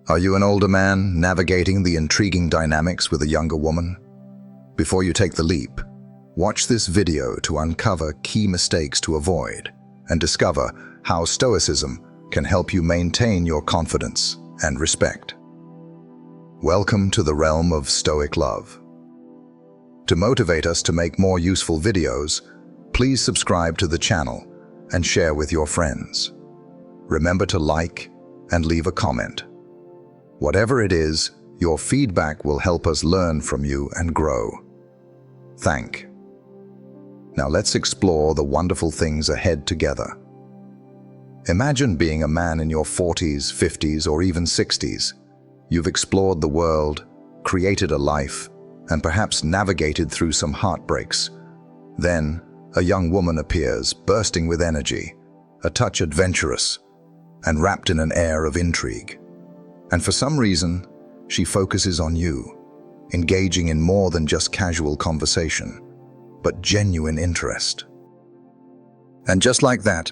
Are you an older man navigating the intriguing dynamics with a younger woman? Before you take the leap, watch this video to uncover key mistakes to avoid and discover how Stoicism can help you maintain your confidence and respect. Welcome to the realm of Stoic love. To motivate us to make more useful videos, please subscribe to the channel and share with your friends. Remember to like and leave a comment. Whatever it is, your feedback will help us learn from you and grow. Now let's explore the wonderful things ahead together. Imagine being a man in your 40s, 50s, or even 60s. You've explored the world, created a life, and perhaps navigated through some heartbreaks. Then, a young woman appears, bursting with energy, a touch adventurous, and wrapped in an air of intrigue. And for some reason, she focuses on you, engaging in more than just casual conversation, but genuine interest. And just like that,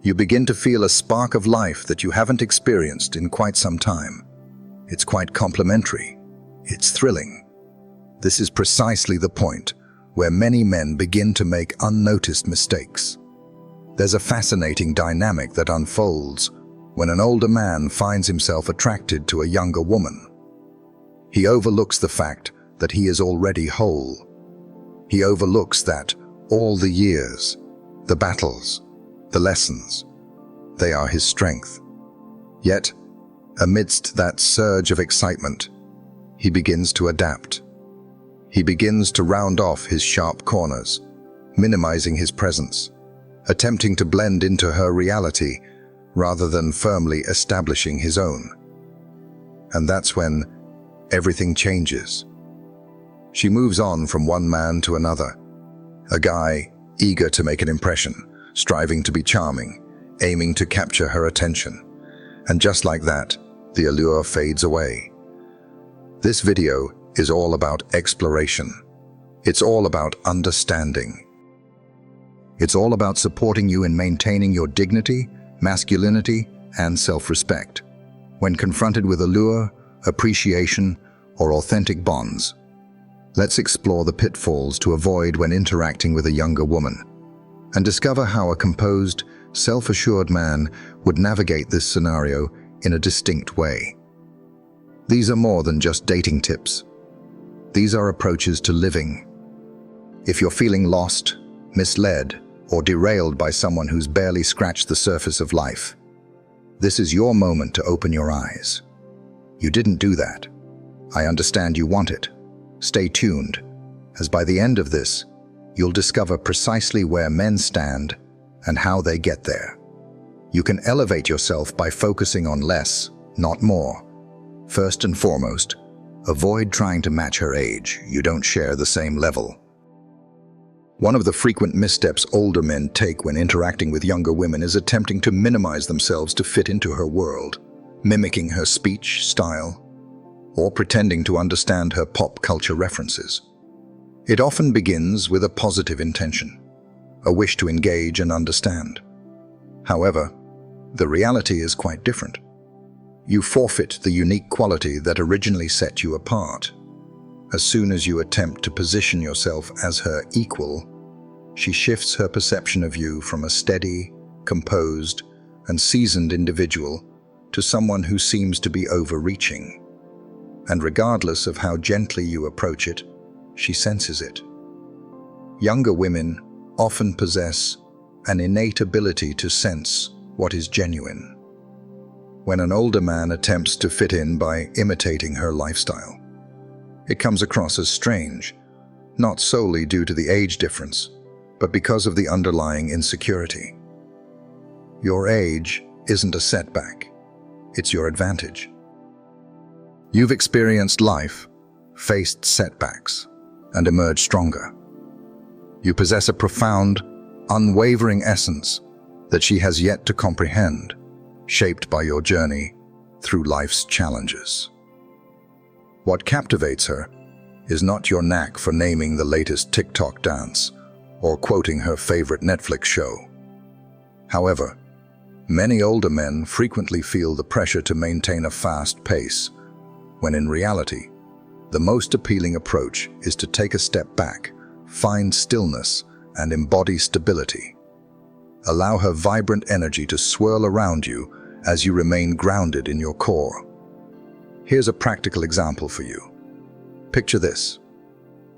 you begin to feel a spark of life that you haven't experienced in quite some time. It's quite complimentary. It's thrilling. This is precisely the point where many men begin to make unnoticed mistakes. There's a fascinating dynamic that unfolds when an older man finds himself attracted to a younger woman. He overlooks the fact that he is already whole. He overlooks that all the years, the battles, the lessons, they are his strength. Yet, amidst that surge of excitement, he begins to adapt. He begins to round off his sharp corners, minimizing his presence, attempting to blend into her reality rather than firmly establishing his own. And that's when everything changes. She moves on from one man to another, a guy eager to make an impression, striving to be charming, aiming to capture her attention. And just like that, the allure fades away. This video is all about exploration. It's all about understanding. It's all about supporting you in maintaining your dignity, masculinity, and self-respect when confronted with allure, appreciation, or authentic bonds. Let's explore the pitfalls to avoid when interacting with a younger woman and discover how a composed, self-assured man would navigate this scenario in a distinct way. These are more than just dating tips. These are approaches to living. If you're feeling lost, misled, or derailed by someone who's barely scratched the surface of life, this is your moment to open your eyes. You didn't do that. I understand you want it. Stay tuned, as by the end of this, you'll discover precisely where men stand and how they get there. You can elevate yourself by focusing on less, not more. First and foremost, avoid trying to match her age. You don't share the same level. One of the frequent missteps older men take when interacting with younger women is attempting to minimize themselves to fit into her world, mimicking her speech, style, or pretending to understand her pop culture references. It often begins with a positive intention, a wish to engage and understand. However, the reality is quite different. You forfeit the unique quality that originally set you apart. As soon as you attempt to position yourself as her equal, she shifts her perception of you from a steady, composed, and seasoned individual to someone who seems to be overreaching. And regardless of how gently you approach it, she senses it. Younger women often possess an innate ability to sense what is genuine. When an older man attempts to fit in by imitating her lifestyle, it comes across as strange, not solely due to the age difference, but because of the underlying insecurity. Your age isn't a setback, it's your advantage. You've experienced life, faced setbacks, and emerged stronger. You possess a profound, unwavering essence that she has yet to comprehend, shaped by your journey through life's challenges. What captivates her is not your knack for naming the latest TikTok dance or quoting her favorite Netflix show. However, Many older men frequently feel the pressure to maintain a fast pace, when in reality, the most appealing approach is to take a step back, find stillness, and embody stability. Allow her vibrant energy to swirl around you as you remain grounded in your core. Here's a practical example for you. Picture this.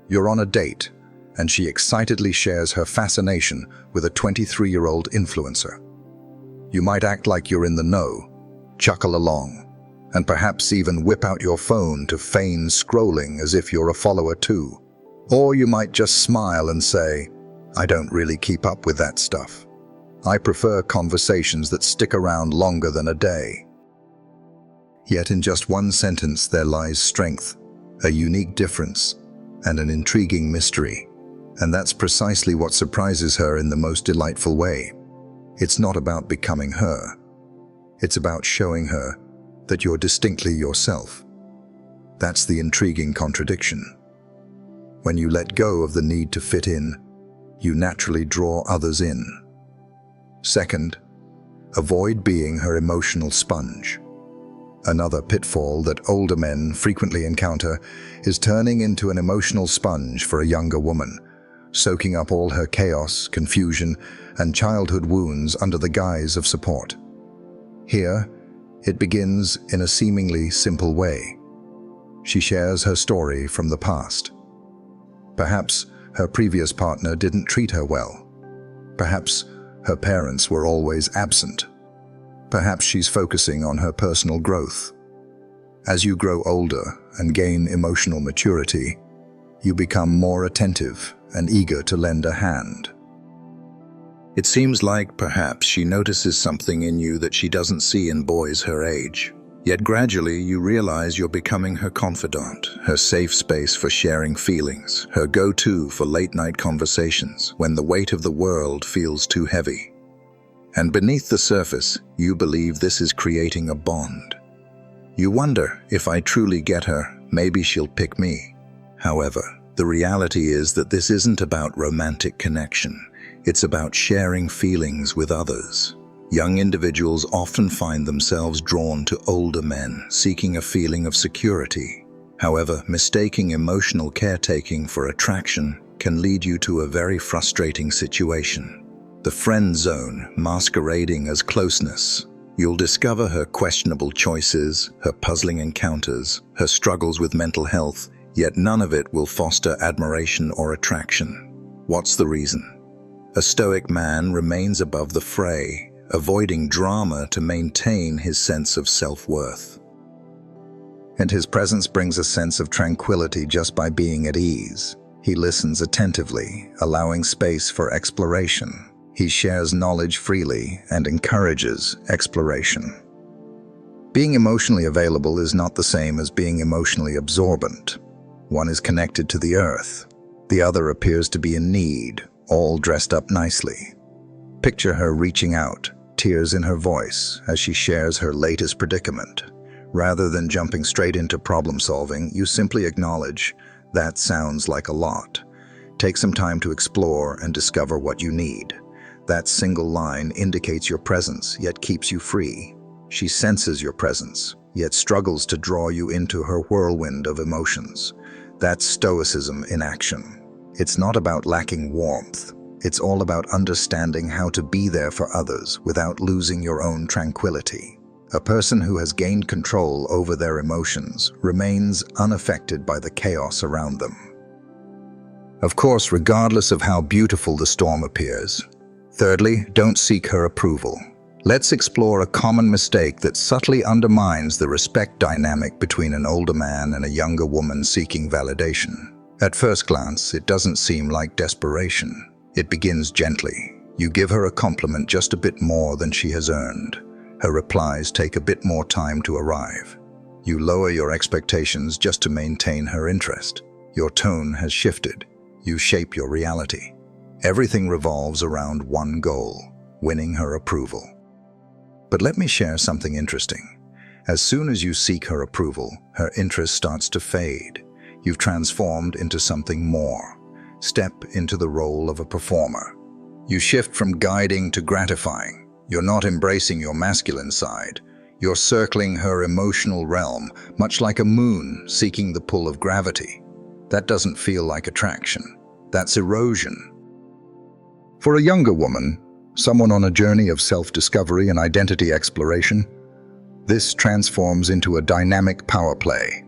You're on a date, and she excitedly shares her fascination with a 23-year-old influencer. You might act like you're in the know, chuckle along, and perhaps even whip out your phone to feign scrolling as if you're a follower too. Or you might just smile and say, "I don't really keep up with that stuff. I prefer conversations that stick around longer than a day." Yet in just one sentence there lies strength, a unique difference, and an intriguing mystery. And that's precisely what surprises her in the most delightful way. It's not about becoming her. It's about showing her that you're distinctly yourself. That's the intriguing contradiction. When you let go of the need to fit in, you naturally draw others in. Second, avoid being her emotional sponge. Another pitfall that older men frequently encounter is turning into an emotional sponge for a younger woman, soaking up all her chaos, confusion, and childhood wounds under the guise of support. Here, it begins in a seemingly simple way. She shares her story from the past. Perhaps her previous partner didn't treat her well. Perhaps her parents were always absent. Perhaps she's focusing on her personal growth. As you grow older and gain emotional maturity, you become more attentive and eager to lend a hand. It seems like perhaps she notices something in you that she doesn't see in boys her age. Yet gradually you realize you're becoming her confidant, her safe space for sharing feelings, her go-to for late-night conversations when the weight of the world feels too heavy. And beneath the surface, you believe this is creating a bond. You wonder, if I truly get her, maybe she'll pick me. However, the reality is that this isn't about romantic connection. It's about sharing feelings with others. Young individuals often find themselves drawn to older men, seeking a feeling of security. However, mistaking emotional caretaking for attraction can lead you to a very frustrating situation. The friend zone masquerading as closeness. You'll discover her questionable choices, her puzzling encounters, her struggles with mental health, yet none of it will foster admiration or attraction. What's the reason? A Stoic man remains above the fray, avoiding drama to maintain his sense of self-worth. And his presence brings a sense of tranquility just by being at ease. He listens attentively, allowing space for exploration. He shares knowledge freely and encourages exploration. Being emotionally available is not the same as being emotionally absorbent. One is connected to the earth. The other appears to be in need, all dressed up nicely. Picture her reaching out, tears in her voice, as she shares her latest predicament. Rather than jumping straight into problem solving, you simply acknowledge, "That sounds like a lot." Take some time to explore and discover what you need. That single line indicates your presence, yet keeps you free. She senses your presence, yet struggles to draw you into her whirlwind of emotions. That's Stoicism in action. It's not about lacking warmth. It's all about understanding how to be there for others without losing your own tranquility. A person who has gained control over their emotions remains unaffected by the chaos around them. Of course, regardless of how beautiful the storm appears. Thirdly, don't seek her approval. Let's explore a common mistake that subtly undermines the respect dynamic between an older man and a younger woman seeking validation. At first glance, it doesn't seem like desperation. It begins gently. You give her a compliment just a bit more than she has earned. Her replies take a bit more time to arrive. You lower your expectations just to maintain her interest. Your tone has shifted. You shape your reality. Everything revolves around one goal: winning her approval. But let me share something interesting. As soon as you seek her approval, her interest starts to fade. You've transformed into something more. Step into the role of a performer. You shift from guiding to gratifying. You're not embracing your masculine side. You're circling her emotional realm, much like a moon seeking the pull of gravity. That doesn't feel like attraction. That's erosion. For a younger woman, someone on a journey of self-discovery and identity exploration, this transforms into a dynamic power play.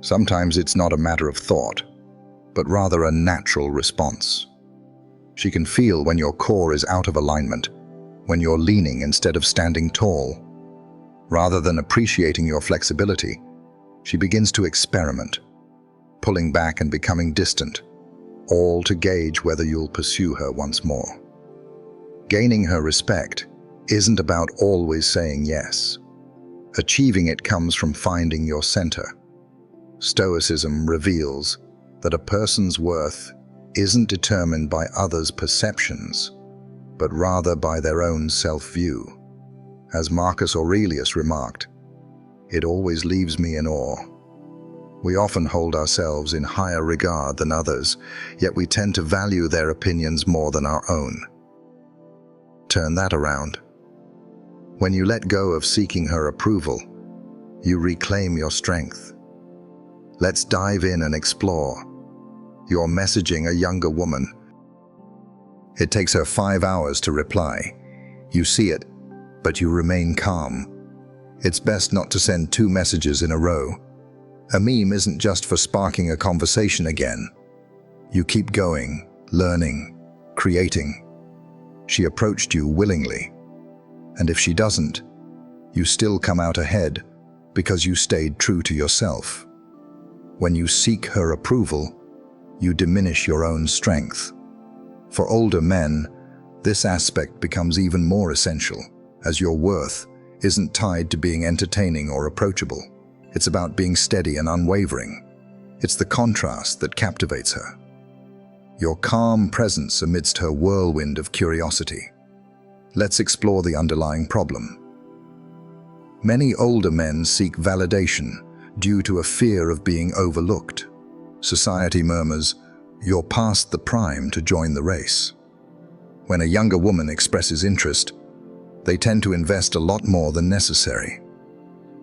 Sometimes it's not a matter of thought, but rather a natural response. She can feel when your core is out of alignment, when you're leaning instead of standing tall. Rather than appreciating your flexibility, she begins to experiment, pulling back and becoming distant, all to gauge whether you'll pursue her once more. Gaining her respect isn't about always saying yes. Achieving it comes from finding your center. Stoicism reveals that a person's worth isn't determined by others' perceptions, but rather by their own self-view. As Marcus Aurelius remarked, "It always leaves me in awe." We often hold ourselves in higher regard than others, yet we tend to value their opinions more than our own. Turn that around. When you let go of seeking her approval, you reclaim your strength. Let's dive in and explore. You're messaging a younger woman. It takes her 5 hours to reply. You see it, but you remain calm. It's best not to send 2 messages in a row. A meme isn't just for sparking a conversation again. You keep going, learning, creating. She approached you willingly. And if she doesn't, you still come out ahead because you stayed true to yourself. When you seek her approval, you diminish your own strength. For older men, this aspect becomes even more essential, as your worth isn't tied to being entertaining or approachable. It's about being steady and unwavering. It's the contrast that captivates her. Your calm presence amidst her whirlwind of curiosity. Let's explore the underlying problem. Many older men seek validation due to a fear of being overlooked. Society murmurs, "You're past the prime to join the race." When a younger woman expresses interest, they tend to invest a lot more than necessary.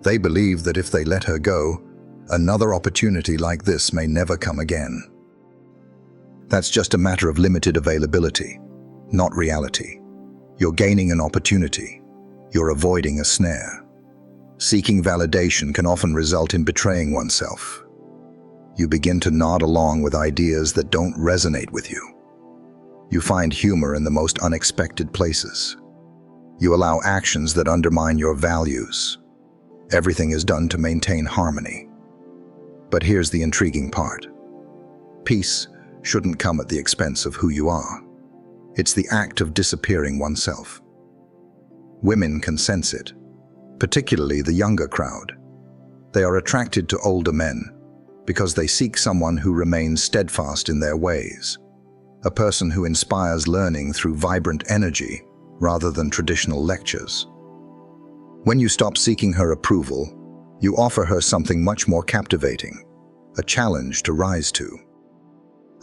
They believe that if they let her go, another opportunity like this may never come again. That's just a matter of limited availability, not reality. You're gaining an opportunity. You're avoiding a snare. Seeking validation can often result in betraying oneself. You begin to nod along with ideas that don't resonate with you. You find humor in the most unexpected places. You allow actions that undermine your values. Everything is done to maintain harmony. But here's the intriguing part. Peace shouldn't come at the expense of who you are. It's the act of disappearing oneself. Women can sense it, particularly the younger crowd. They are attracted to older men because they seek someone who remains steadfast in their ways, a person who inspires learning through vibrant energy rather than traditional lectures. When you stop seeking her approval, you offer her something much more captivating, a challenge to rise to.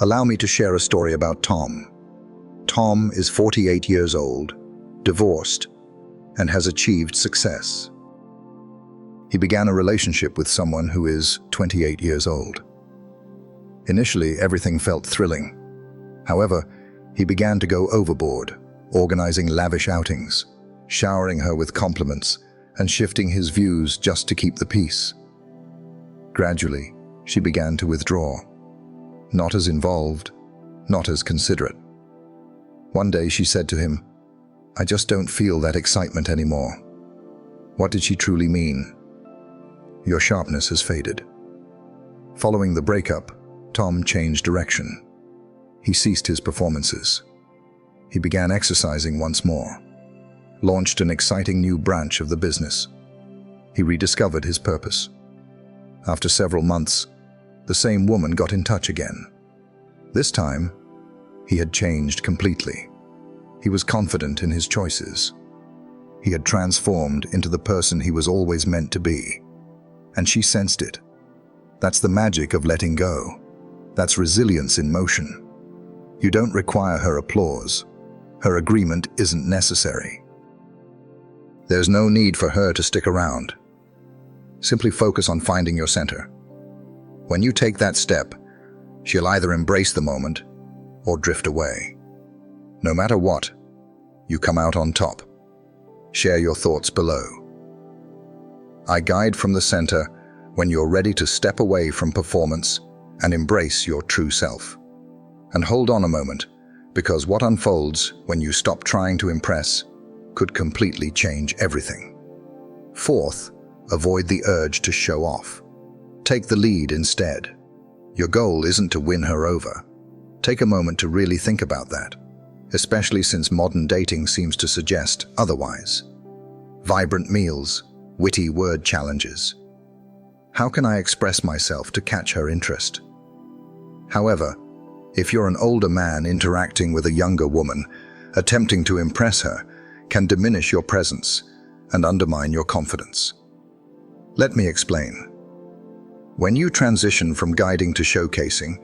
Allow me to share a story about Tom. Tom is 48 years old, divorced, and has achieved success. He began a relationship with someone who is 28 years old. Initially, everything felt thrilling. However, he began to go overboard, organizing lavish outings, showering her with compliments, and shifting his views just to keep the peace. Gradually, she began to withdraw, not as involved, not as considerate. One day she said to him, "I just don't feel that excitement anymore." What did she truly mean? Your sharpness has faded. Following the breakup, Tom changed direction. He ceased his performances. He began exercising once more, launched an exciting new branch of the business. He rediscovered his purpose. After several months, the same woman got in touch again. This time, he had changed completely. He was confident in his choices. He had transformed into the person he was always meant to be. And she sensed it. That's the magic of letting go. That's resilience in motion. You don't require her applause. Her agreement isn't necessary. There's no need for her to stick around. Simply focus on finding your center. When you take that step, she'll either embrace the moment or drift away. No matter what, you come out on top. Share your thoughts below. I guide from the center when you're ready to step away from performance and embrace your true self. And hold on a moment, because what unfolds when you stop trying to impress could completely change everything. Fourth, avoid the urge to show off. Take the lead instead. Your goal isn't to win her over. Take a moment to really think about that, especially since modern dating seems to suggest otherwise. Vibrant meals, witty word challenges. How can I express myself to catch her interest? However, if you're an older man interacting with a younger woman, attempting to impress her can diminish your presence and undermine your confidence. Let me explain. When you transition from guiding to showcasing,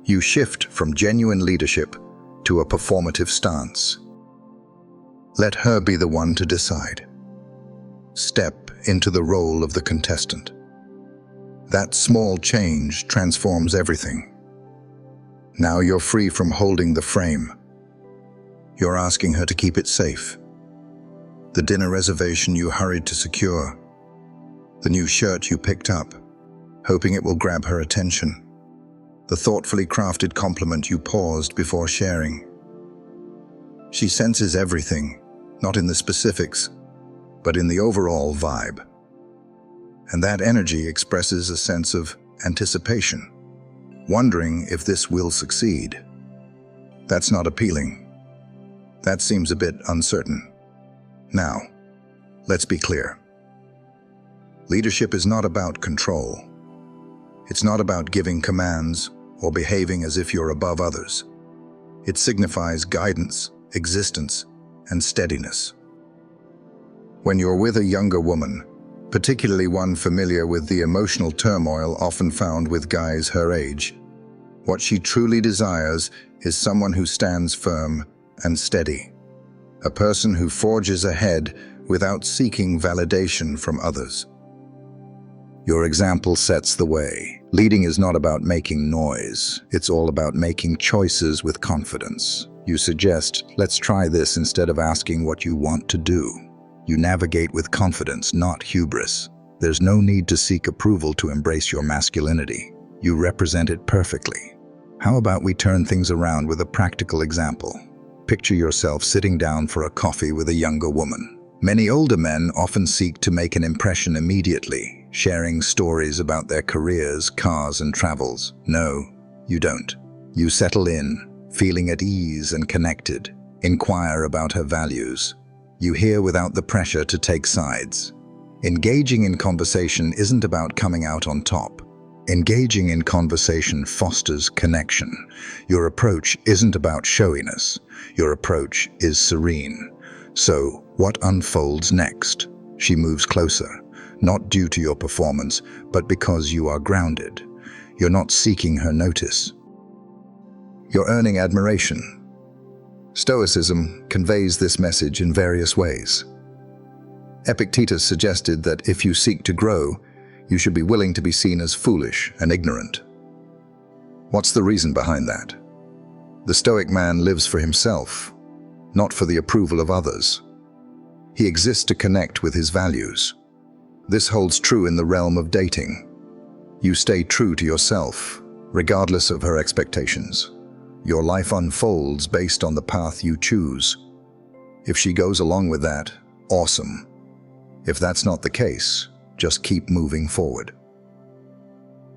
you shift from genuine leadership to a performative stance. Let her be the one to decide. Step into the role of the contestant. That small change transforms everything. Now you're free from holding the frame. You're asking her to keep it safe. The dinner reservation you hurried to secure. The new shirt you picked up, hoping it will grab her attention. The thoughtfully crafted compliment you paused before sharing. She senses everything, not in the specifics, but in the overall vibe. And that energy expresses a sense of anticipation, wondering if this will succeed. That's not appealing. That seems a bit uncertain. Now, let's be clear. Leadership is not about control. It's not about giving commands or behaving as if you're above others. It signifies guidance, existence, and steadiness. When you're with a younger woman, particularly one familiar with the emotional turmoil often found with guys her age, what she truly desires is someone who stands firm and steady. A person who forges ahead without seeking validation from others. Your example sets the way. Leading is not about making noise. It's all about making choices with confidence. You suggest, let's try this instead of asking what you want to do. You navigate with confidence, not hubris. There's no need to seek approval to embrace your masculinity. You represent it perfectly. How about we turn things around with a practical example? Picture yourself sitting down for a coffee with a younger woman. Many older men often seek to make an impression immediately, sharing stories about their careers, cars, and travels. No, you don't. You settle in, feeling at ease and connected. Inquire about her values. You hear without the pressure to take sides. Engaging in conversation isn't about coming out on top. Engaging in conversation fosters connection. Your approach isn't about showiness. Your approach is serene. So, what unfolds next? She moves closer, not due to your performance, but because you are grounded. You're not seeking her notice. You're earning admiration. Stoicism conveys this message in various ways. Epictetus suggested that if you seek to grow, you should be willing to be seen as foolish and ignorant. What's the reason behind that? The Stoic man lives for himself, not for the approval of others. He exists to connect with his values. This holds true in the realm of dating. You stay true to yourself, regardless of her expectations. Your life unfolds based on the path you choose. If she goes along with that, awesome. If that's not the case, just keep moving forward.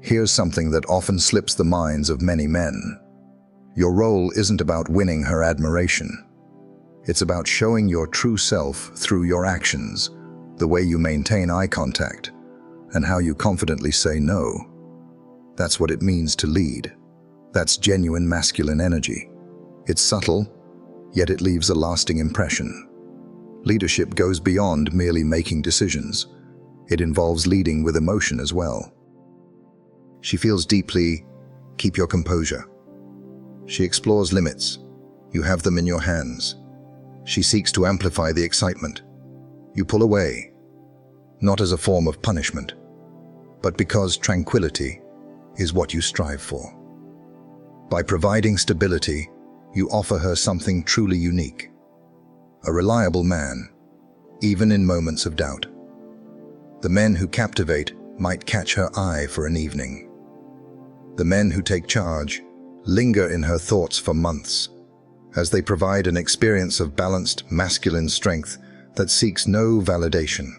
Here's something that often slips the minds of many men. Your role isn't about winning her admiration. It's about showing your true self through your actions, the way you maintain eye contact, and how you confidently say no. That's what it means to lead. That's genuine masculine energy. It's subtle, yet it leaves a lasting impression. Leadership goes beyond merely making decisions. It involves leading with emotion as well. She feels deeply, keep your composure. She explores limits. You have them in your hands. She seeks to amplify the excitement. You pull away, not as a form of punishment, but because tranquility is what you strive for. By providing stability, you offer her something truly unique. A reliable man, even in moments of doubt. The men who captivate might catch her eye for an evening. The men who take charge linger in her thoughts for months, as they provide an experience of balanced masculine strength that seeks no validation.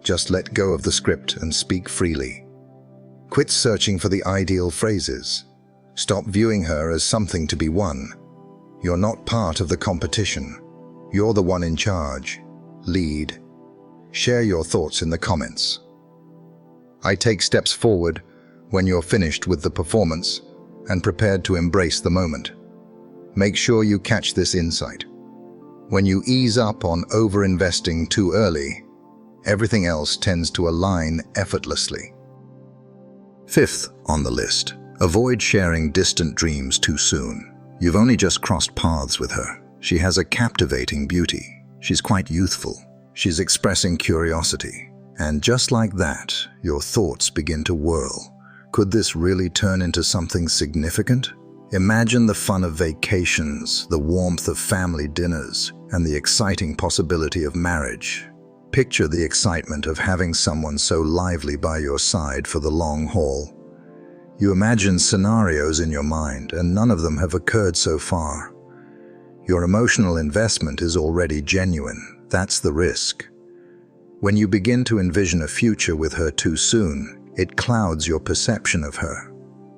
Just let go of the script and speak freely. Quit searching for the ideal phrases. Stop viewing her as something to be won. You're not part of the competition. You're the one in charge. Lead. Share your thoughts in the comments. I take steps forward when you're finished with the performance and prepared to embrace the moment. Make sure you catch this insight. When you ease up on over-investing too early, everything else tends to align effortlessly. Fifth on the list, avoid sharing distant dreams too soon. You've only just crossed paths with her. She has a captivating beauty. She's quite youthful. She's expressing curiosity. And just like that, your thoughts begin to whirl. Could this really turn into something significant? Imagine the fun of vacations, the warmth of family dinners, and the exciting possibility of marriage. Picture the excitement of having someone so lively by your side for the long haul. You imagine scenarios in your mind, and none of them have occurred so far. Your emotional investment is already genuine. That's the risk. When you begin to envision a future with her too soon, it clouds your perception of her.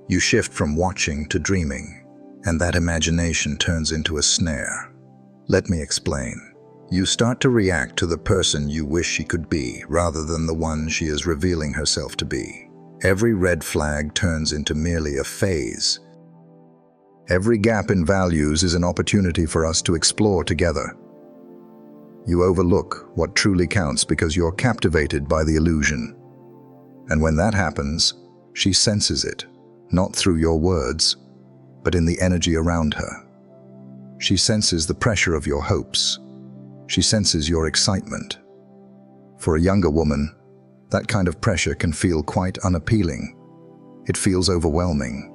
You shift from watching to dreaming, and that imagination turns into a snare. Let me explain. You start to react to the person you wish she could be, rather than the one she is revealing herself to be. Every red flag turns into merely a phase. Every gap in values is an opportunity for us to explore together. You overlook what truly counts because you're captivated by the illusion. And when that happens, she senses it. Not through your words, but in the energy around her. She senses the pressure of your hopes. She senses your excitement. For a younger woman, that kind of pressure can feel quite unappealing. It feels overwhelming.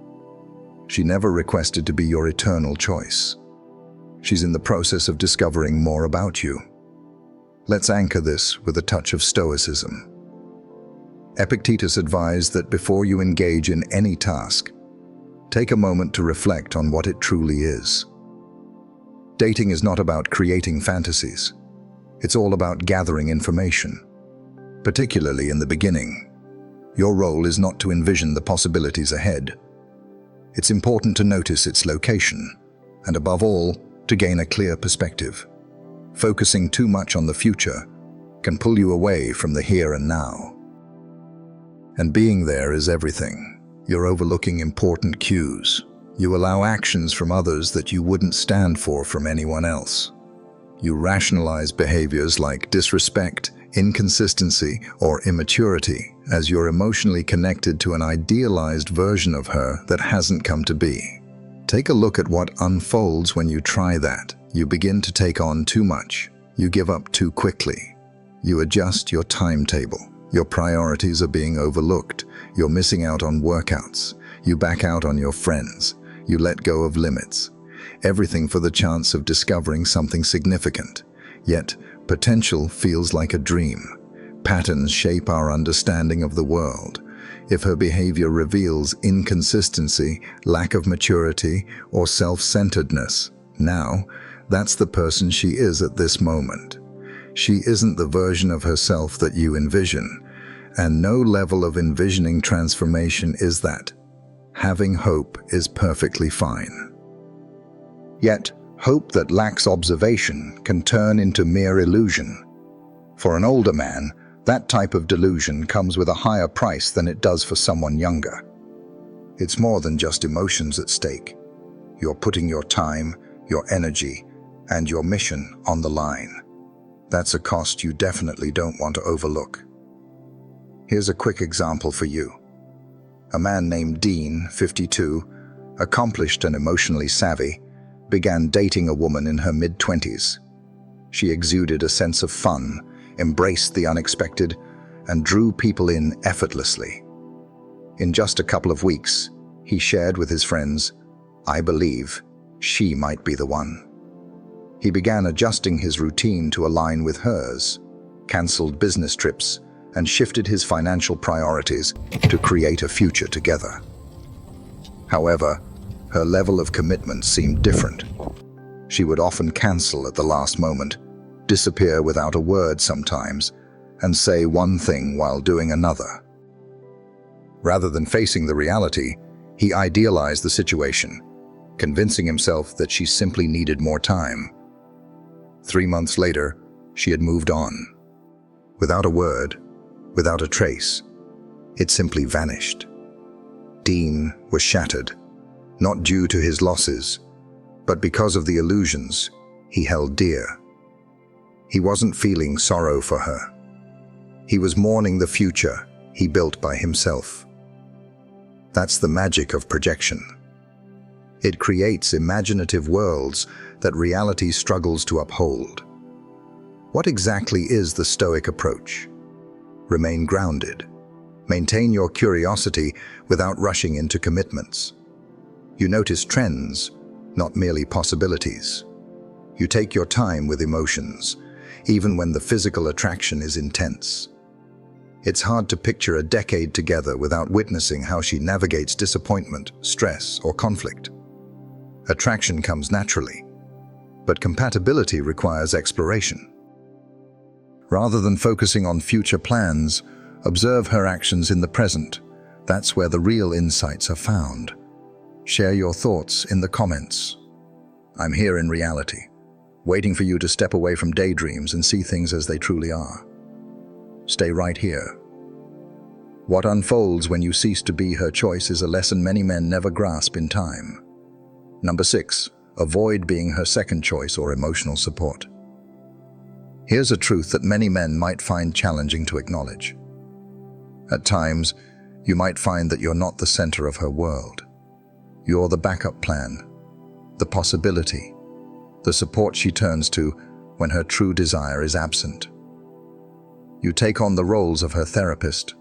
She never requested to be your eternal choice. She's in the process of discovering more about you. Let's anchor this with a touch of Stoicism. Epictetus advised that before you engage in any task, take a moment to reflect on what it truly is. Dating is not about creating fantasies. It's all about gathering information. Particularly in the beginning, your role is not to envision the possibilities ahead. It's important to notice its location, and above all, to gain a clear perspective. Focusing too much on the future can pull you away from the here and now. And being there is everything. You're overlooking important cues. You allow actions from others that you wouldn't stand for from anyone else. You rationalize behaviors like disrespect, inconsistency, or immaturity as you're emotionally connected to an idealized version of her that hasn't come to be. Take a look at what unfolds when you try that. You begin to take on too much. You give up too quickly. You adjust your timetable. Your priorities are being overlooked. You're missing out on workouts. You back out on your friends. You let go of limits. Everything for the chance of discovering something significant. Yet, potential feels like a dream. Patterns shape our understanding of the world. If her behavior reveals inconsistency, lack of maturity, or self-centeredness, now, that's the person she is at this moment. She isn't the version of herself that you envision, and no level of envisioning transformation is that. Having hope is perfectly fine. Yet, hope that lacks observation can turn into mere illusion. For an older man, that type of delusion comes with a higher price than it does for someone younger. It's more than just emotions at stake. You're putting your time, your energy, and your mission on the line. That's a cost you definitely don't want to overlook. Here's a quick example for you. A man named Dean, 52, accomplished and emotionally savvy, began dating a woman in her mid-20s. She exuded a sense of fun, embraced the unexpected, and drew people in effortlessly. In just a couple of weeks, he shared with his friends, "I believe she might be the one." He began adjusting his routine to align with hers, cancelled business trips, and shifted his financial priorities to create a future together. However, her level of commitment seemed different. She would often cancel at the last moment, disappear without a word sometimes, and say one thing while doing another. Rather than facing the reality, he idealized the situation, convincing himself that she simply needed more time. 3 months later, she had moved on. Without a word, without a trace, it simply vanished. Dean was shattered, not due to his losses, but because of the illusions he held dear. He wasn't feeling sorrow for her. He was mourning the future he built by himself. That's the magic of projection. It creates imaginative worlds that reality struggles to uphold. What exactly is the Stoic approach? Remain grounded. Maintain your curiosity without rushing into commitments. You notice trends, not merely possibilities. You take your time with emotions, even when the physical attraction is intense. It's hard to picture a decade together without witnessing how she navigates disappointment, stress, or conflict. Attraction comes naturally, but compatibility requires exploration. Rather than focusing on future plans, observe her actions in the present. That's where the real insights are found. Share your thoughts in the comments. I'm here in reality, waiting for you to step away from daydreams and see things as they truly are. Stay right here. What unfolds when you cease to be her choice is a lesson many men never grasp in time. Number 6, avoid being her second choice or emotional support. Here's a truth that many men might find challenging to acknowledge. At times, you might find that you're not the center of her world. You're the backup plan, the possibility, the support she turns to when her true desire is absent. You take on the roles of her therapist,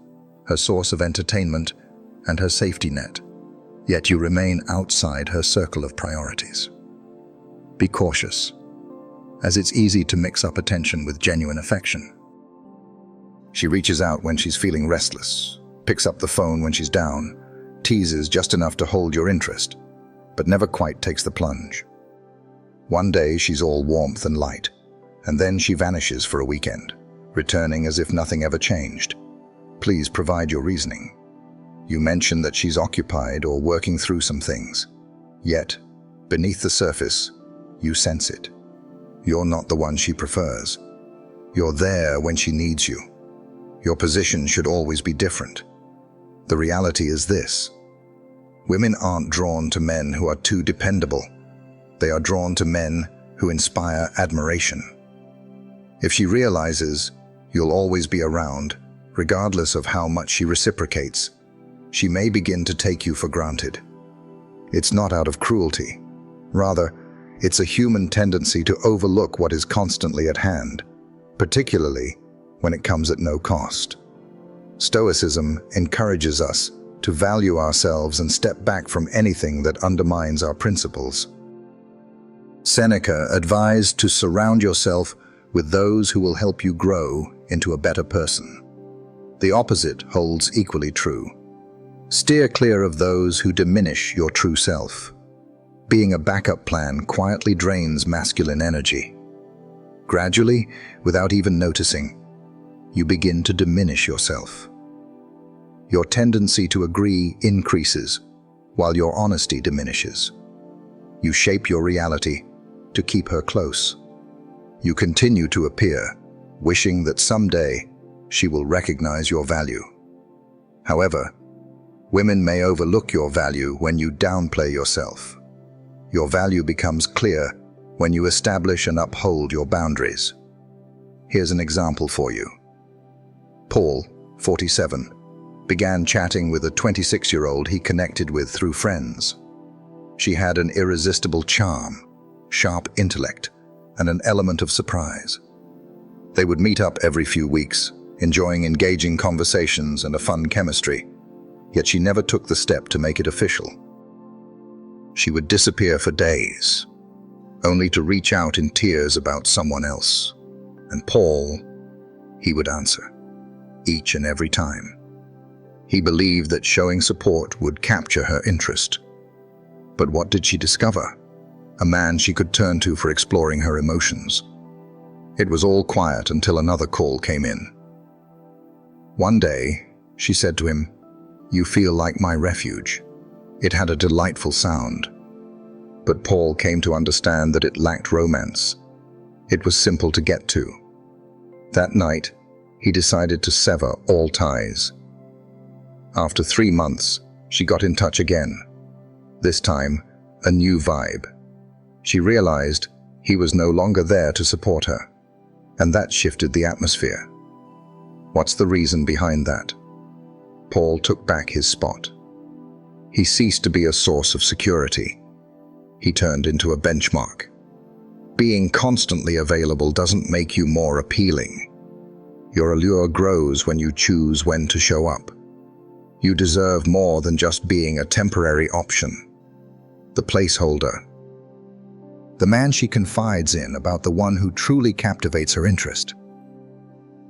her source of entertainment, and her safety net, yet you remain outside her circle of priorities. Be cautious, as it's easy to mix up attention with genuine affection. She reaches out when she's feeling restless, picks up the phone when she's down, teases just enough to hold your interest, but never quite takes the plunge. One day she's all warmth and light, and then she vanishes for a weekend, returning as if nothing ever changed. Please provide your reasoning. You mention that she's occupied or working through some things. Yet, beneath the surface, you sense it. You're not the one she prefers. You're there when she needs you. Your position should always be different. The reality is this: women aren't drawn to men who are too dependable. They are drawn to men who inspire admiration. If she realizes you'll always be around, regardless of how much she reciprocates, she may begin to take you for granted. It's not out of cruelty. Rather, it's a human tendency to overlook what is constantly at hand, particularly when it comes at no cost. Stoicism encourages us to value ourselves and step back from anything that undermines our principles. Seneca advised to surround yourself with those who will help you grow into a better person. The opposite holds equally true. Steer clear of those who diminish your true self. Being a backup plan quietly drains masculine energy. Gradually, without even noticing, you begin to diminish yourself. Your tendency to agree increases, while your honesty diminishes. You shape your reality to keep her close. You continue to appear, wishing that someday she will recognize your value. However, women may overlook your value when you downplay yourself. Your value becomes clear when you establish and uphold your boundaries. Here's an example for you. Paul, 47, began chatting with a 26-year-old he connected with through friends. She had an irresistible charm, sharp intellect, and an element of surprise. They would meet up every few weeks, enjoying engaging conversations and a fun chemistry, yet she never took the step to make it official. She would disappear for days, only to reach out in tears about someone else. And Paul, he would answer, each and every time. He believed that showing support would capture her interest. But what did she discover? A man she could turn to for exploring her emotions. It was all quiet until another call came in. One day, she said to him, "You feel like my refuge." It had a delightful sound. But Paul came to understand that it lacked romance. It was simple to get to. That night, he decided to sever all ties. After 3 months, she got in touch again. This time, a new vibe. She realized he was no longer there to support her, and that shifted the atmosphere. What's the reason behind that? Paul took back his spot. He ceased to be a source of security. He turned into a benchmark. Being constantly available doesn't make you more appealing. Your allure grows when you choose when to show up. You deserve more than just being a temporary option. The placeholder. The man she confides in about the one who truly captivates her interest.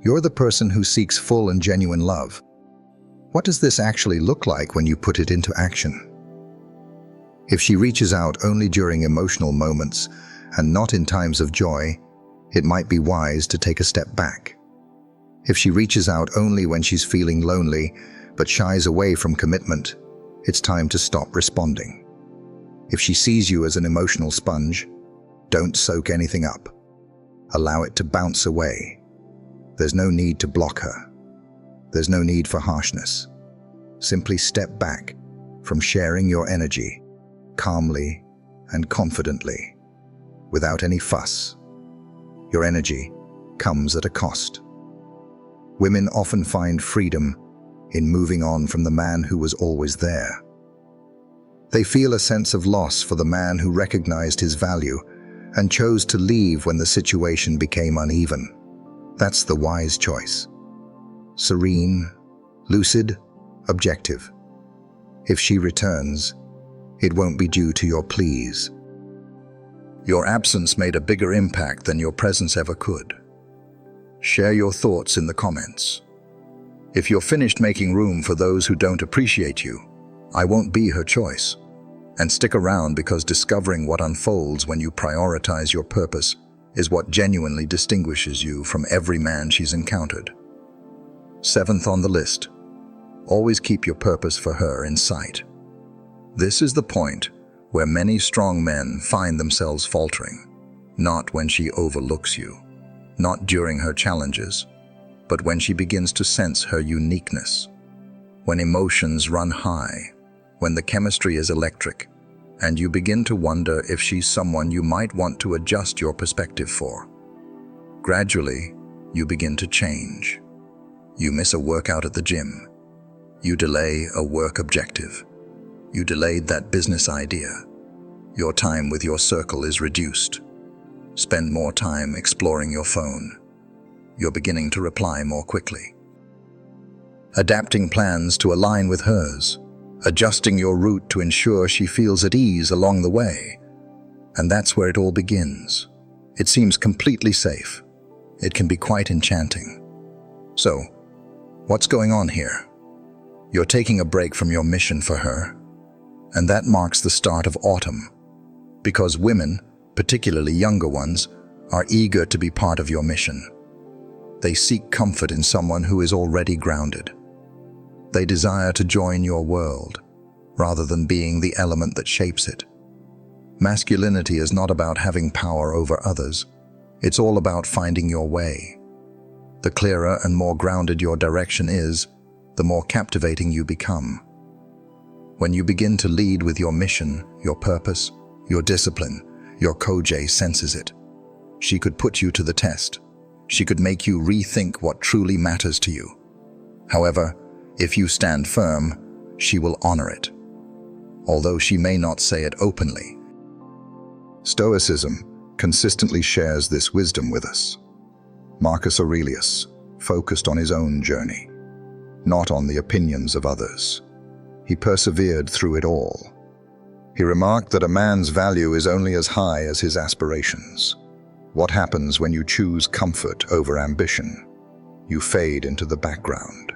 You're the person who seeks full and genuine love. What does this actually look like when you put it into action? If she reaches out only during emotional moments and not in times of joy, it might be wise to take a step back. If she reaches out only when she's feeling lonely but shies away from commitment, it's time to stop responding. If she sees you as an emotional sponge, don't soak anything up. Allow it to bounce away. There's no need to block her. There's no need for harshness. Simply step back from sharing your energy, calmly and confidently, without any fuss. Your energy comes at a cost. Women often find freedom in moving on from the man who was always there. They feel a sense of loss for the man who recognized his value and chose to leave when the situation became uneven. That's the wise choice. Serene, lucid, objective. If she returns, it won't be due to your pleas. Your absence made a bigger impact than your presence ever could. Share your thoughts in the comments. If you're finished making room for those who don't appreciate you, I won't be her choice. And stick around, because discovering what unfolds when you prioritize your purpose is what genuinely distinguishes you from every man she's encountered. 7th on the list, always keep your purpose for her in sight. This is the point where many strong men find themselves faltering, not when she overlooks you, not during her challenges, but when she begins to sense her uniqueness, when emotions run high, when the chemistry is electric, and you begin to wonder if she's someone you might want to adjust your perspective for. Gradually, you begin to change. You miss a workout at the gym. You delay a work objective. You delayed that business idea. Your time with your circle is reduced. Spend more time exploring your phone. You're beginning to reply more quickly. Adapting plans to align with hers. Adjusting your route to ensure she feels at ease along the way. And that's where it all begins. It seems completely safe. It can be quite enchanting. So, what's going on here? You're taking a break from your mission for her, and that marks the start of autumn, because women, particularly younger ones, are eager to be part of your mission. They seek comfort in someone who is already grounded. They desire to join your world, rather than being the element that shapes it. Masculinity is not about having power over others. It's all about finding your way. The clearer and more grounded your direction is, the more captivating you become. When you begin to lead with your mission, your purpose, your discipline, your Kojay senses it. She could put you to the test. She could make you rethink what truly matters to you. However, if you stand firm, she will honor it, although she may not say it openly. Stoicism consistently shares this wisdom with us. Marcus Aurelius focused on his own journey, not on the opinions of others. He persevered through it all. He remarked that a man's value is only as high as his aspirations. What happens when you choose comfort over ambition? You fade into the background.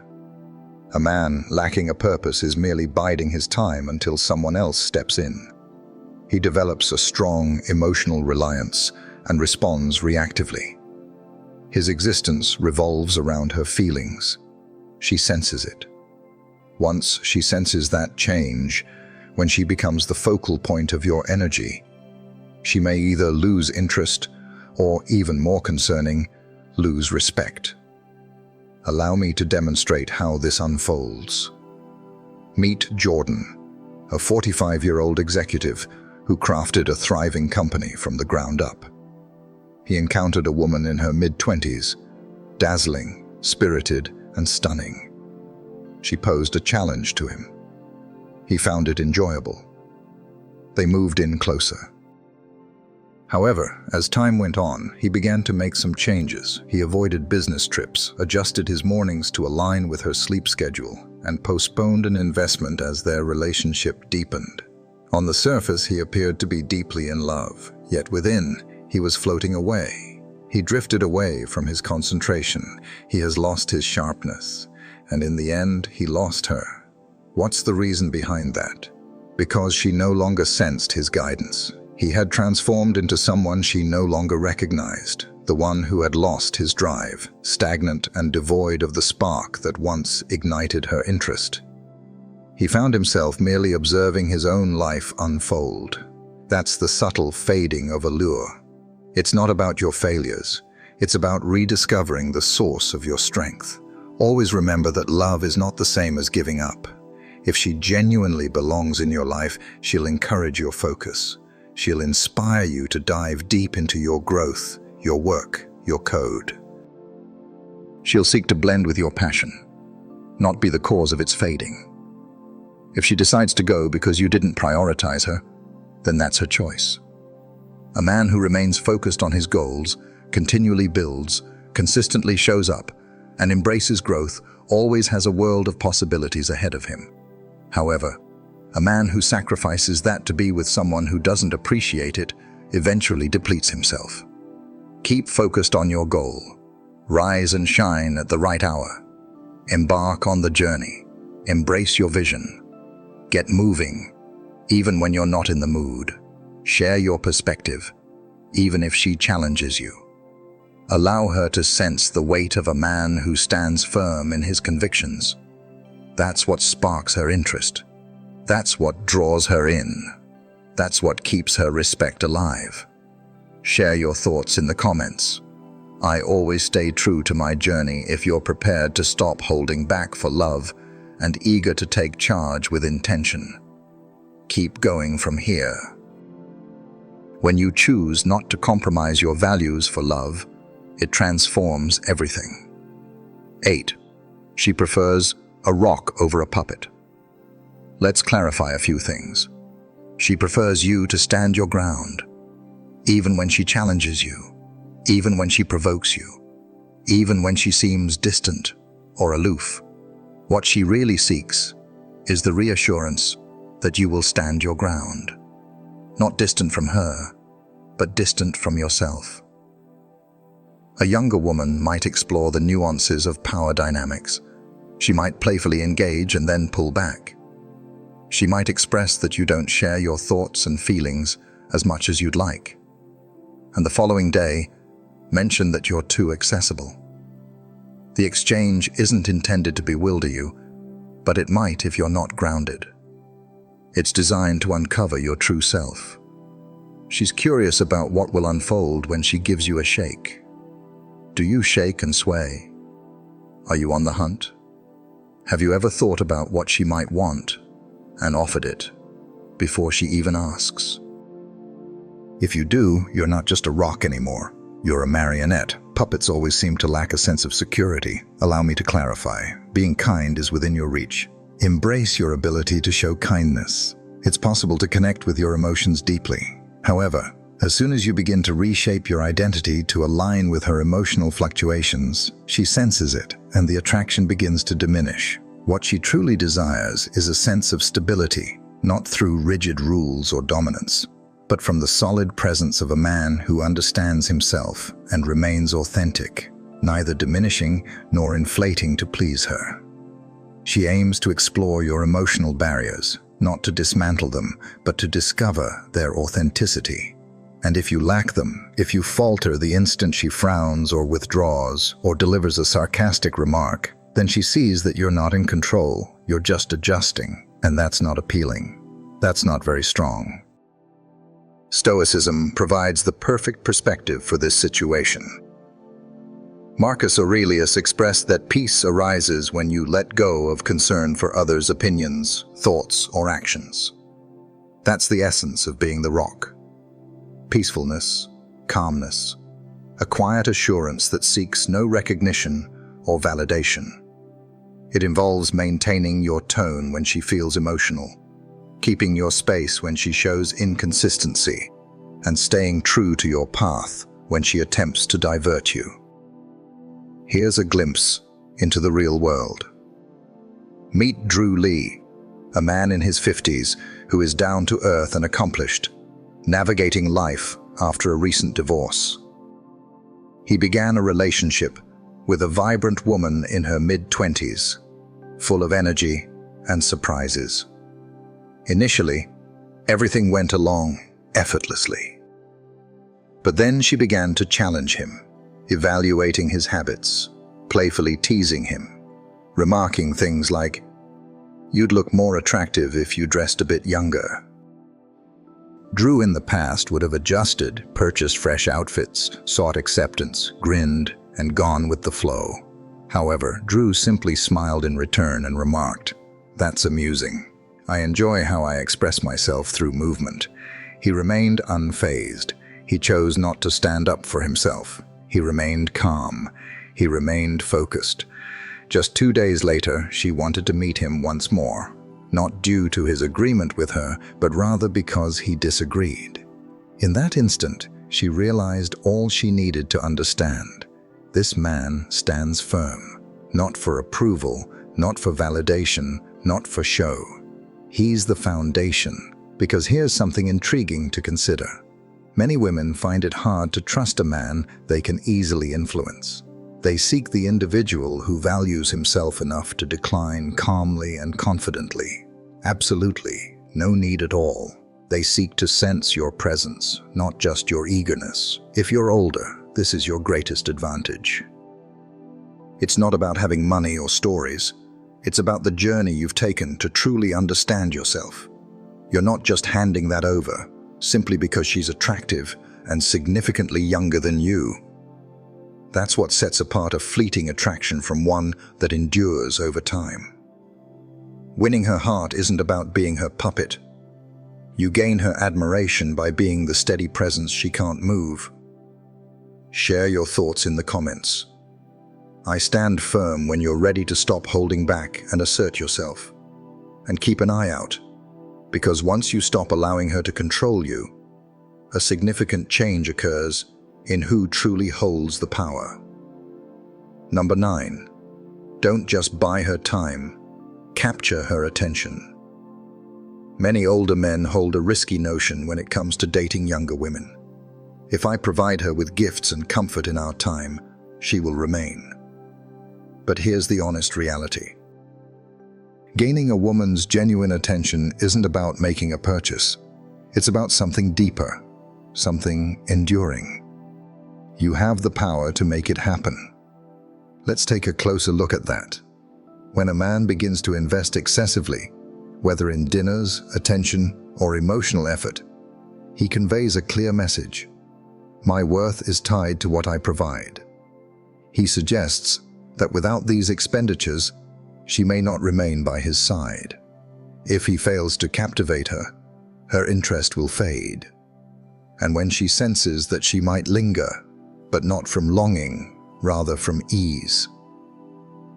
A man lacking a purpose is merely biding his time until someone else steps in. He develops a strong emotional reliance and responds reactively. His existence revolves around her feelings. She senses it. Once she senses that change, when she becomes the focal point of your energy, she may either lose interest or, even more concerning, lose respect. Allow me to demonstrate how this unfolds. Meet Jordan, a 45-year-old executive who crafted a thriving company from the ground up. He encountered a woman in her mid-20s, dazzling, spirited, and stunning. She posed a challenge to him. He found it enjoyable. They moved in closer. However, as time went on, he began to make some changes. He avoided business trips, adjusted his mornings to align with her sleep schedule, and postponed an investment as their relationship deepened. On the surface, he appeared to be deeply in love, yet within, he was floating away. He drifted away from his concentration. He has lost his sharpness, and in the end, he lost her. What's the reason behind that? Because she no longer sensed his guidance. He had transformed into someone she no longer recognized, the one who had lost his drive, stagnant and devoid of the spark that once ignited her interest. He found himself merely observing his own life unfold. That's the subtle fading of allure. It's not about your failures. It's about rediscovering the source of your strength. Always remember that love is not the same as giving up. If she genuinely belongs in your life, she'll encourage your focus. She'll inspire you to dive deep into your growth, your work, your code. She'll seek to blend with your passion, not be the cause of its fading. If she decides to go because you didn't prioritize her, then that's her choice. A man who remains focused on his goals, continually builds, consistently shows up, and embraces growth always has a world of possibilities ahead of him. However, a man who sacrifices that to be with someone who doesn't appreciate it eventually depletes himself. Keep focused on your goal. Rise and shine at the right hour. Embark on the journey. Embrace your vision. Get moving, even when you're not in the mood. Share your perspective, even if she challenges you. Allow her to sense the weight of a man who stands firm in his convictions. That's what sparks her interest. That's what draws her in. That's what keeps her respect alive. Share your thoughts in the comments. I always stay true to my journey if you're prepared to stop holding back for love and eager to take charge with intention. Keep going from here. When you choose not to compromise your values for love, it transforms everything. 8. She prefers a rock over a puppet. Let's clarify a few things. She prefers you to stand your ground, even when she challenges you, even when she provokes you, even when she seems distant or aloof. What she really seeks is the reassurance that you will stand your ground, not distant from her, but distant from yourself. A younger woman might explore the nuances of power dynamics. She might playfully engage and then pull back. She might express that you don't share your thoughts and feelings as much as you'd like, and the following day, mention that you're too accessible. The exchange isn't intended to bewilder you, but it might if you're not grounded. It's designed to uncover your true self. She's curious about what will unfold when she gives you a shake. Do you shake and sway? Are you on the hunt? Have you ever thought about what she might want and offered it before she even asks? If you do, you're not just a rock anymore. You're a marionette. Puppets always seem to lack a sense of security. Allow me to clarify. Being kind is within your reach. Embrace your ability to show kindness. It's possible to connect with your emotions deeply. However, As soon as you begin to reshape your identity to align with her emotional fluctuations, she senses it, and the attraction begins to diminish. What she truly desires is a sense of stability, not through rigid rules or dominance, but from the solid presence of a man who understands himself and remains authentic, neither diminishing nor inflating to please her. She aims to explore your emotional barriers, not to dismantle them, but to discover their authenticity. And if you lack them, if you falter the instant she frowns or withdraws or delivers a sarcastic remark, then she sees that you're not in control, you're just adjusting, and that's not appealing. That's not very strong. Stoicism provides the perfect perspective for this situation. Marcus Aurelius expressed that peace arises when you let go of concern for others' opinions, thoughts, or actions. That's the essence of being the rock. Peacefulness, calmness, a quiet assurance that seeks no recognition or validation. It involves maintaining your tone when she feels emotional, keeping your space when she shows inconsistency, and staying true to your path when she attempts to divert you. Here's a glimpse into the real world. Meet Drew Lee, a man in his 50s who is down to earth and accomplished, navigating life after a recent divorce. He began a relationship with a vibrant woman in her mid-20s, full of energy and surprises. Initially, everything went along effortlessly. But then she began to challenge him, evaluating his habits, playfully teasing him, remarking things like, "You'd look more attractive if you dressed a bit younger." Drew in the past would have adjusted, purchased fresh outfits, sought acceptance, grinned, and gone with the flow. However, Drew simply smiled in return and remarked, "That's amusing. I enjoy how I express myself through movement." He remained unfazed. He chose not to stand up for himself. He remained calm. He remained focused. Just 2 days later, she wanted to meet him once more, not due to his agreement with her, but rather because he disagreed. In that instant, she realized all she needed to understand. This man stands firm, not for approval, not for validation, not for show. He's the foundation, because here's something intriguing to consider. Many women find it hard to trust a man they can easily influence. They seek the individual who values himself enough to decline calmly and confidently. Absolutely, no need at all. They seek to sense your presence, not just your eagerness. If you're older, this is your greatest advantage. It's not about having money or stories. It's about the journey you've taken to truly understand yourself. You're not just handing that over, simply because she's attractive and significantly younger than you. That's what sets apart a fleeting attraction from one that endures over time. Winning her heart isn't about being her puppet. You gain her admiration by being the steady presence she can't move. Share your thoughts in the comments. I stand firm when you're ready to stop holding back and assert yourself. And keep an eye out, because once you stop allowing her to control you, a significant change occurs in who truly holds the power. Number 9. Don't just buy her time, capture her attention. Many older men hold a risky notion when it comes to dating younger women. If I provide her with gifts and comfort in our time, she will remain. But here's the honest reality. Gaining a woman's genuine attention isn't about making a purchase. It's about something deeper, something enduring. You have the power to make it happen. Let's take a closer look at that. When a man begins to invest excessively, whether in dinners, attention, or emotional effort, he conveys a clear message. My worth is tied to what I provide. He suggests that without these expenditures, she may not remain by his side. If he fails to captivate her, her interest will fade. And when she senses that she might linger, but not from longing, rather from ease.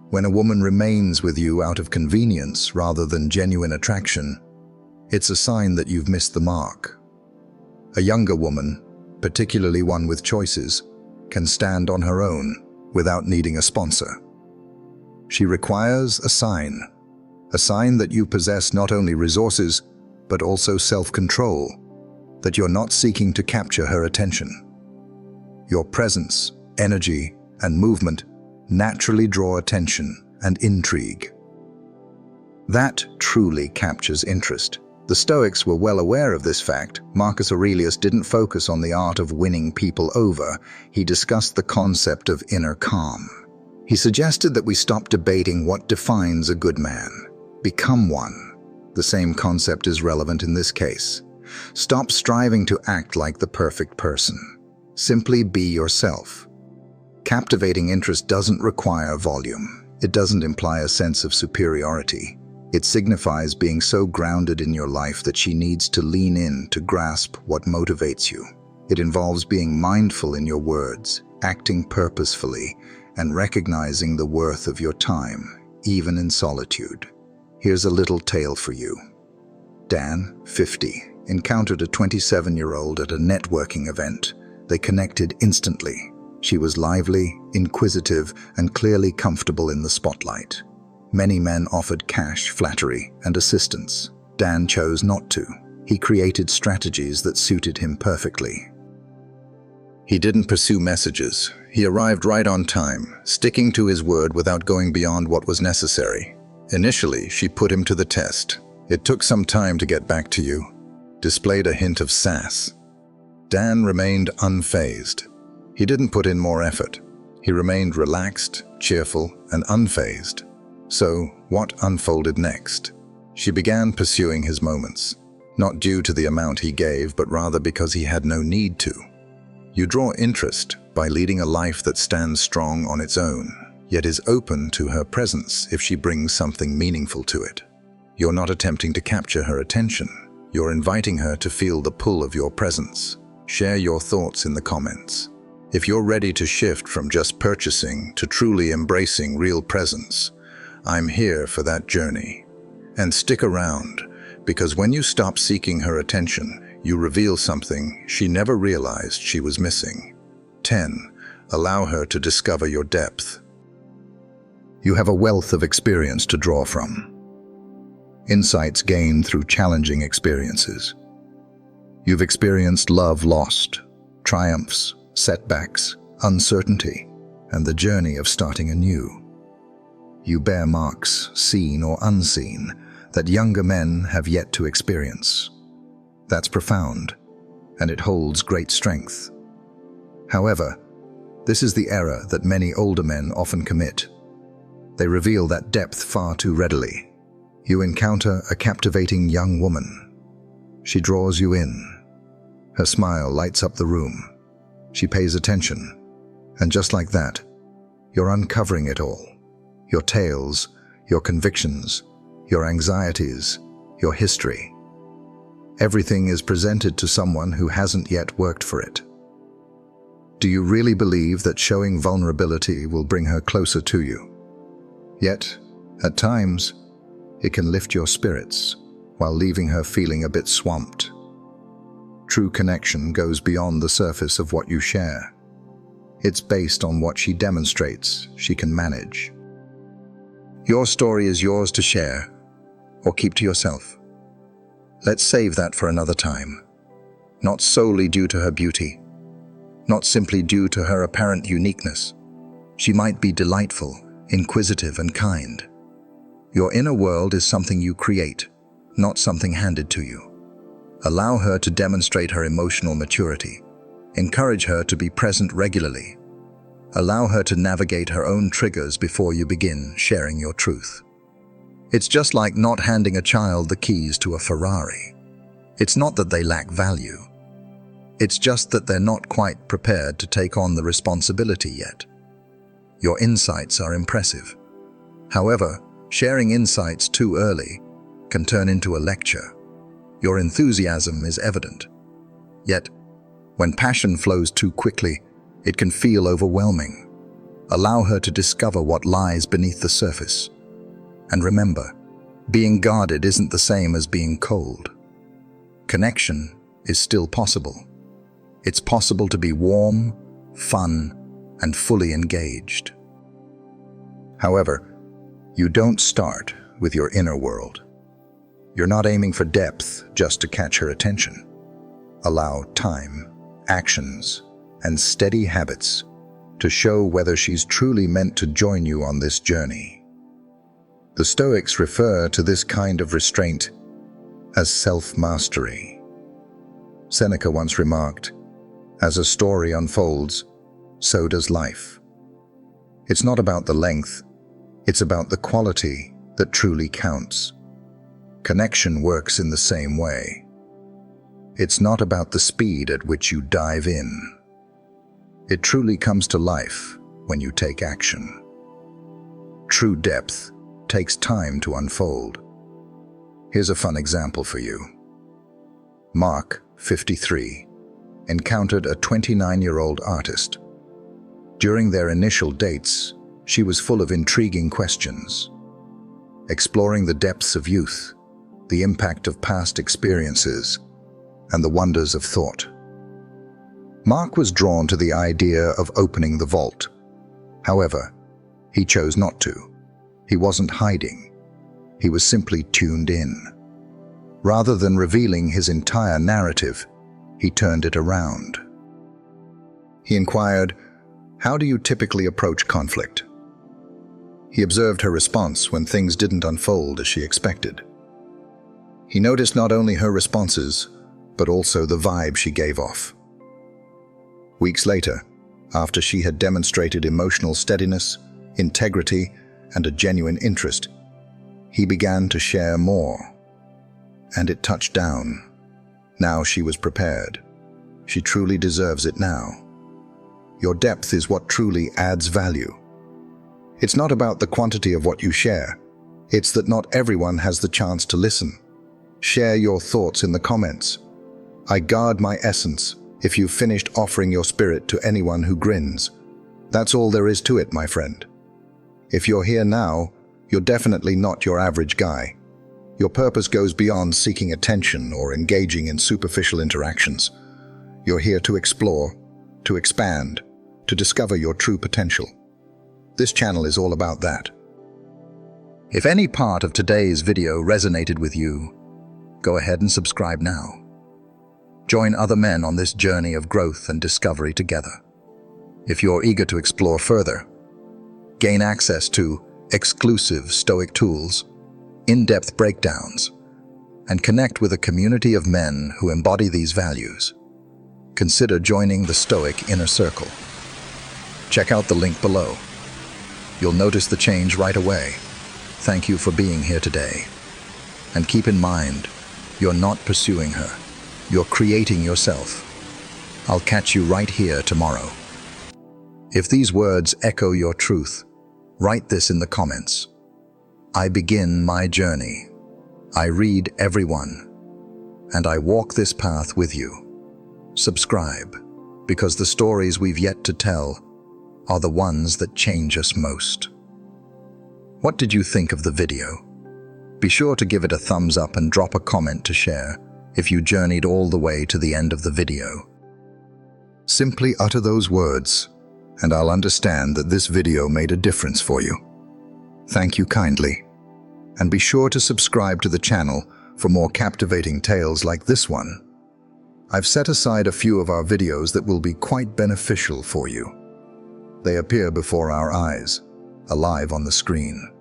When a woman remains with you out of convenience rather than genuine attraction, it's a sign that you've missed the mark. A younger woman, particularly one with choices, can stand on her own without needing a sponsor. She requires a sign that you possess not only resources, but also self-control, that you're not seeking to capture her attention. Your presence, energy, and movement naturally draw attention and intrigue. That truly captures interest. The Stoics were well aware of this fact. Marcus Aurelius didn't focus on the art of winning people over. He discussed the concept of inner calm. He suggested that we stop debating what defines a good man. Become one. The same concept is relevant in this case. Stop striving to act like the perfect person. Simply be yourself. Captivating interest doesn't require volume. It doesn't imply a sense of superiority. It signifies being so grounded in your life that she needs to lean in to grasp what motivates you. It involves being mindful in your words, acting purposefully, and recognizing the worth of your time, even in solitude. Here's a little tale for you. Dan, 50, encountered a 27-year-old at a networking event. They connected instantly. She was lively, inquisitive, and clearly comfortable in the spotlight. Many men offered cash, flattery, and assistance. Dan chose not to. He created strategies that suited him perfectly. He didn't pursue messages. He arrived right on time, sticking to his word without going beyond what was necessary. Initially, she put him to the test. It took some time to get back to you. Displayed a hint of sass. Dan remained unfazed. He didn't put in more effort. He remained relaxed, cheerful, and unfazed. So, what unfolded next? She began pursuing his moments, not due to the amount he gave, but rather because he had no need to. You draw interest by leading a life that stands strong on its own, yet is open to her presence if she brings something meaningful to it. You're not attempting to capture her attention. You're inviting her to feel the pull of your presence. Share your thoughts in the comments. If you're ready to shift from just purchasing to truly embracing real presence, I'm here for that journey. And stick around, because when you stop seeking her attention, you reveal something she never realized she was missing. 10. Allow her to discover your depth. You have a wealth of experience to draw from. Insights gained through challenging experiences. You've experienced love lost, triumphs, setbacks, uncertainty, and the journey of starting anew. You bear marks, seen or unseen, that younger men have yet to experience. That's profound, and it holds great strength. However, this is the error that many older men often commit. They reveal that depth far too readily. You encounter a captivating young woman. She draws you in. Her smile lights up the room. She pays attention, and just like that, you're uncovering it all. Your tales, your convictions, your anxieties, your history. Everything is presented to someone who hasn't yet worked for it. Do you really believe that showing vulnerability will bring her closer to you? Yet, at times, it can lift your spirits while leaving her feeling a bit swamped. True connection goes beyond the surface of what you share. It's based on what she demonstrates she can manage. Your story is yours to share, or keep to yourself. Let's save that for another time. Not solely due to her beauty, not simply due to her apparent uniqueness. She might be delightful, inquisitive, and kind. Your inner world is something you create, not something handed to you. Allow her to demonstrate her emotional maturity. Encourage her to be present regularly. Allow her to navigate her own triggers before you begin sharing your truth. It's just like not handing a child the keys to a Ferrari. It's not that they lack value. It's just that they're not quite prepared to take on the responsibility yet. Your insights are impressive. However, sharing insights too early can turn into a lecture. Your enthusiasm is evident. Yet, when passion flows too quickly, it can feel overwhelming. Allow her to discover what lies beneath the surface. And remember, being guarded isn't the same as being cold. Connection is still possible. It's possible to be warm, fun, and fully engaged. However, you don't start with your inner world. You're not aiming for depth just to catch her attention. Allow time, actions, and steady habits to show whether she's truly meant to join you on this journey. The Stoics refer to this kind of restraint as self-mastery. Seneca once remarked, "As a story unfolds, so does life." It's not about the length, it's about the quality that truly counts. Connection works in the same way. It's not about the speed at which you dive in. It truly comes to life when you take action. True depth takes time to unfold. Here's a fun example for you. Mark, 53, encountered a 29-year-old artist. During their initial dates, she was full of intriguing questions, exploring the depths of youth, the impact of past experiences, and the wonders of thought. Mark was drawn to the idea of opening the vault. However, he chose not to. He wasn't hiding. He was simply tuned in. Rather than revealing his entire narrative, he turned it around. He inquired, "How do you typically approach conflict?" He observed her response when things didn't unfold as she expected. He noticed not only her responses, but also the vibe she gave off. Weeks later, after she had demonstrated emotional steadiness, integrity, and a genuine interest, he began to share more. And it touched down. Now she was prepared. She truly deserves it now. Your depth is what truly adds value. It's not about the quantity of what you share. It's that not everyone has the chance to listen. Share your thoughts in the comments. I guard my essence if you've finished offering your spirit to anyone who grins. That's all there is to it, my friend. If you're here now, you're definitely not your average guy. Your purpose goes beyond seeking attention or engaging in superficial interactions. You're here to explore, to expand, to discover your true potential. This channel is all about that. If any part of today's video resonated with you, go ahead and subscribe now. Join other men on this journey of growth and discovery together. If you're eager to explore further, gain access to exclusive Stoic tools, in-depth breakdowns, and connect with a community of men who embody these values, consider joining the Stoic Inner Circle. Check out the link below. You'll notice the change right away. Thank you for being here today. And keep in mind, you're not pursuing her. You're creating yourself. I'll catch you right here tomorrow. If these words echo your truth, write this in the comments. I begin my journey. I read everyone. And I walk this path with you. Subscribe, because the stories we've yet to tell are the ones that change us most. What did you think of the video? Be sure to give it a thumbs up and drop a comment to share if you journeyed all the way to the end of the video. Simply utter those words, and I'll understand that this video made a difference for you. Thank you kindly, and be sure to subscribe to the channel for more captivating tales like this one. I've set aside a few of our videos that will be quite beneficial for you. They appear before our eyes, alive on the screen.